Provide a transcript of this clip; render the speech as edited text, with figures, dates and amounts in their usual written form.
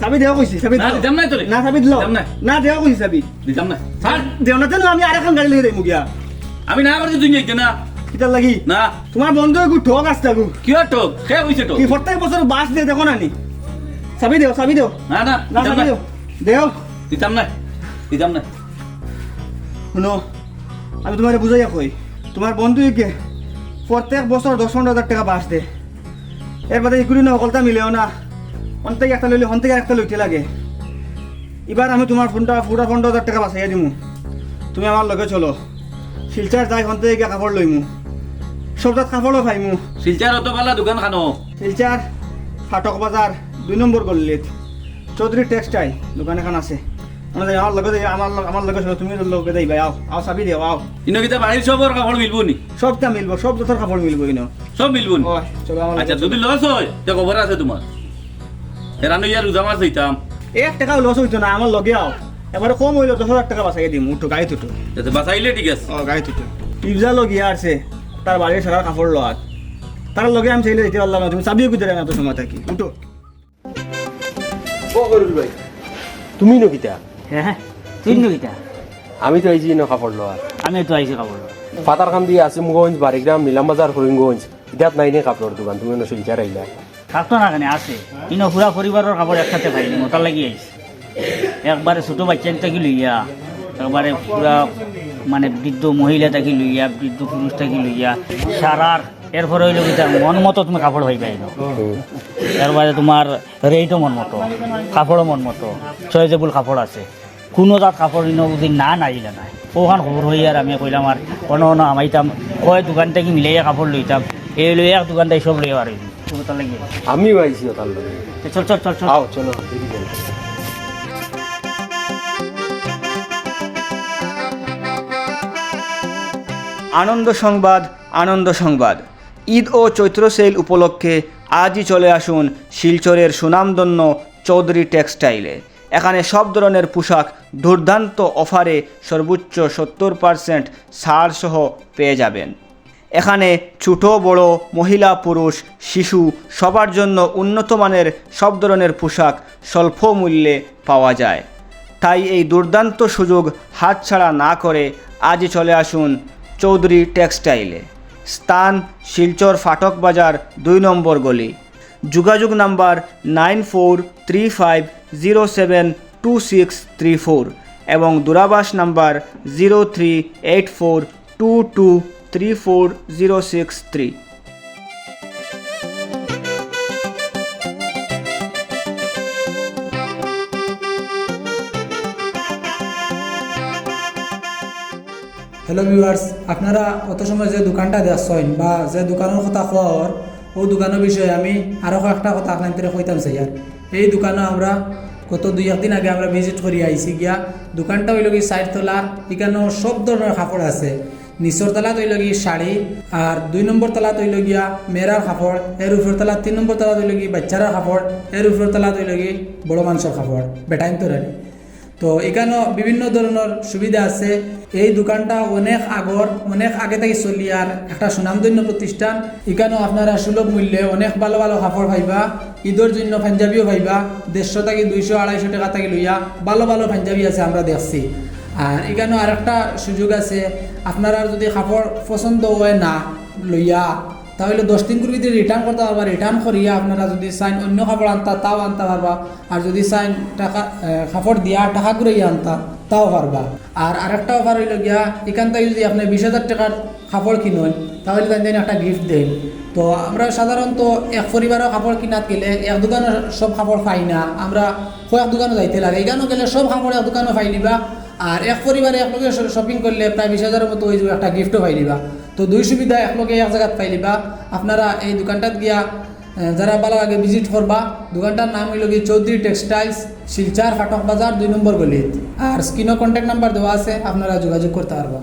চাবি দেওয়া কইছি চাবি না দিতাম না তোরে না চাবি দিলো দিতাম না না দেওয়া কইছি চাবি দিতাম না ছাড় দেও না তো আমি আর এখন গাড়ি লিয়ে দেবো গিয়া আমি না করছি তুই নিতে না কিটার লাগি না তোমার বন্ধু একটু ঠক আসতে আগু কি আর টোক সে হইছে টোক কি প্রত্যেক বছর বাস দিয়ে দেখো না নি চাবি দেও না না না দিতাম চাবি না দেও দেও দিতাম না দিতাম না শুনো আমি তোমার বুঝাইয়া কই তোমার বন্ধুকে প্রত্যেক বছর 10-15,000 টাকা বাস দে এর বাদে এগুলি না সকলটা মিলেও না অন থেকে একটা লইলে হন থেকে একটা লইতে লাগে এবার আমি তোমার ফোনটা পুরা 15,000 টাকা বাঁচাইয়া দিমু তুমি আমার লগে চলো শিলচার যাই হন থেকে কাপড় লইমু সবটাত কাপড়ও পাইমু শিলচার অত পালা দোকান খানো শিলচার ফাটক বাজার 2 নম্বর গল্লিত চৌধুরী টেক্সটাইল দোকান এখন আছে আমার লগে আমার লগে চলো তুমি লগে যাইবা আও চাবি দেও আও ইনো কিতা বাড়ির সবর কাপড় মিলবো নি সবটা মিলবো সব যথার কাপড় মিলবো কিনো সব মিলবো নি চলো আমার আচ্ছা যদি লস হয় তো খবর আছে তোমার হেরানো ইয়ার রোজা মাছ দিতাম 1 টাকাও লস হইতো না আমার লগে আও এবারে কম হইলো 10,000 টাকা বাঁচাই দিম উঠো গাড়ি তুটো যাতে বাঁচাইলে ঠিক আছে গাড়ি তুটো পিজা লগিয়া আছে তার বাড়ির সারা কাপড় লোয়াত তার লগে আমি চাইলে দিতে পারলাম না তুমি চাবিও কি দেবে না তো সময় থাকি উঠো ও করবি ভাই তুমি নকিতা হ্যাঁ তুই নইতা আমি তো আইছি ন কাপড় লওয়ার আমি তো আইছি কাপড় পাতারখান দিয়ে আসিমগঞ্জ বারিগ্রাম নিলামবাজার করিমগঞ্জ ইতাত নাই নে কাপড়ের দোকান তুমি ন শিলচার আইলা থাকতো না কেন আছে কিন্তু পুরা পরিবারের কাপড় একসাথে পাইনি মোটার লাগি আইছি একবারে ছোটো বাচ্চা থাকি লইয়া একবারে পুরা মানে বৃদ্ধ মহিলা থাকি লইয়া বৃদ্ধ পুরুষ থাকি লইয়া সারার এরপরে হইল কি মন মতো তুমি কাপড় পাই পাই না এরপরে তোমার রেটও মন মতো কাপড়ও মন মতো চয়েজেবল কাপড় আছে কোনো জাত কাপড় যদি না নাইলে নাই ওখান খবর হই আর আমি কইলাম আর কোনো আমাইতাম কয় দোকান থেকে মিলাইয়া কাপড় লইতাম এই লই এক দোকান থেকে সব লইয়া পারি তার লাগে আমিও আইছি তার লগে চল চল চল চল আও চলো দেখি যাই। আনন্দ সংবাদ ঈদ ও চৈত্র সেল উপলক্ষে আজই চলে আসুন শিলচরের সুনামধন্য চৌধুরী টেক্সটাইলে এখানে সব ধরনের পোশাক দুর্দান্ত অফারে সর্বোচ্চ 70% ছাড় সহ পেয়ে যাবেন এখানে ছোট বড় মহিলা পুরুষ শিশু সবার জন্য উন্নত মানের সব ধরনের পোশাক স্বল্প মূল্যে পাওয়া যায় তাই এই দুর্দান্ত সুযোগ হাতছাড়া না করে আজই চলে আসুন চৌধুরী টেক্সটাইলে স্থান শিলচর ফাটক বাজার 2 নম্বর গলি যোগাযোগ নাম্বার 9435072634 এবং দূরাভাষ নাম্বার 038422340663। হ্যালো ভিউয়ার্স আপনারা অত সময় যে দোকানটা দেখছেন বা যে দোকানের কথা কর ও দোকানের বিষয়ে আমি আরও একটা কথা আপনাদের কইতাম চাই আর এই দোকানে আমরা গত 2-1 দিন আগে আমরা ভিজিট করি আইছি গিয়া দোকানটা হইল কি 4 তলা এখানেও সব ধরনের কাপড় আছে নিচর তলাত হইল কি শাড়ি আর 2 নম্বর তলাত হইল গিয়া মেয়েরার কাপড় এর উপর তলা 3 নম্বর তলাত হইল কি বাচ্চারার কাপড় এর উপর তলাত হইল কি বড় মানুষের কাপড় বেটাইন তোরারি তো এখানেও বিভিন্ন ধরনের সুবিধা আছে এই দোকানটা অনেক আগে থেকে চলি আর একটা সুনামধন্য প্রতিষ্ঠান এখানেও আপনারা সুলভ মূল্যে অনেক ভালো ভালো কাপড় পাইবা ঈদের জন্য পাঞ্জাবিও পাইবা 150 থেকে 200-250 টাকা থেকে লইয়া ভালো ভালো পাঞ্জাবি আছে আমরা দেখছি আর এখানেও আরেকটা সুযোগ আছে আপনারা যদি কাপড় পছন্দ হয় না লইয়া তাহলে 10 দিন করে রিটার্ন করতে পারবা রিটার্ন করিয়া আপনারা যদি চাইন অন্য কাপড় আনতা তাও আনতে পারবা আর যদি চাইন টাকা কাপড় দিয়া টাকা করে আনতা তাও পারবা আর আরেকটা অফার হইল গিয়া এখান থেকে যদি আপনি 20,000 টাকার কাপড় কিনেন তাহলে তাই একটা গিফট দেন তো আমরা সাধারণত এক পরিবারের কাপড় কিনাত গেলে এক দোকানে সব কাপড় পাই না আমরা কয়েক দোকানে যাইতে লাগে এখানেও গেলে সব কাপড় এক দোকানে পাই নিবা আর এক পরিবারে একলগে শপিং করলে প্রায় 20,000-এর মতো ওই একটা গিফটও পাই নিবা তো দুই সুবিধা একলগে এক জায়গাত পাই নিবা আপনারা এই দোকানটাত গিয়া যারা ভালো আগে ভিজিট করবা দোকানটার নাম হইল কি চৌধুরী টেক্সটাইলস শিলচার ফাটক বাজার 2 নম্বর গলিত আর স্ক্রিনও কন্ট্যাক্ট নাম্বার দেওয়া আছে আপনারা যোগাযোগ করতে পারবা।